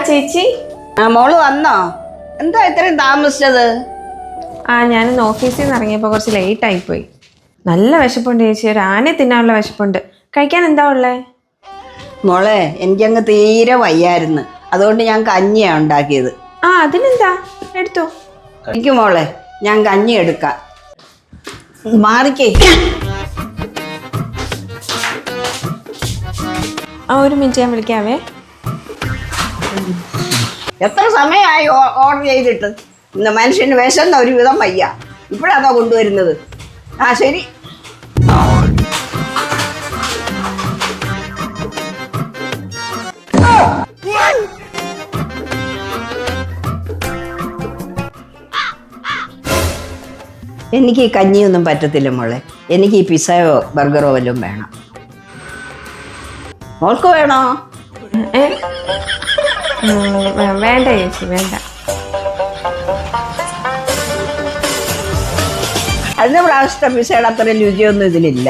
ചേച്ചി. മോള് വന്നോ? എന്താ ഇത്രയും താമസിച്ചത്? ഞാനിന്ന് ഓഫീസിൽ നിന്ന് ഇറങ്ങിയപ്പോൾ കുറച്ച് ലേറ്റ് ആയിപ്പോയി. നല്ല വിശപ്പുണ്ട് ചേച്ചി, ഒരു ആനെ തിന്നാനുള്ള വിശപ്പുണ്ട്. കഴിക്കാൻ എന്താ ഉള്ളേ? മോളെ, എനിക്കങ്ങ് തീരെ വയ്യായിരുന്നു, അതുകൊണ്ട് ഞാൻ കഞ്ഞിയാണ് ഉണ്ടാക്കിയത്. അതിനെന്താ, എടുത്തോ. എനിക്ക് മോളെ, ഞാൻ കഞ്ഞി എടുക്കാം. മാറിക്കേ. ഒരു മിനിറ്റ്, ഞാൻ വിളിക്കാവേ. എത്ര സമയമായി ഓർഡർ ചെയ്തിട്ട്? ഇന്ന് മനുഷ്യന് വിശന്ന ഒരു വിധം വയ്യ, ഇപ്പോഴാണോ കൊണ്ടുവരുന്നത്? ശരി. എനിക്ക് ഈ കഞ്ഞിയൊന്നും പറ്റത്തില്ല മോളെ, എനിക്ക് ഈ പിസ്സയോ ബർഗറോ വല്ലതും വേണം. മോൾക്ക് വേണോ? വേണ്ട ചേച്ചി, വേണ്ട. കഴിഞ്ഞ പ്രാവശ്യത്തെ പിസ്സയുടെ അത്ര രുചിയൊന്നും ഇതിലില്ല.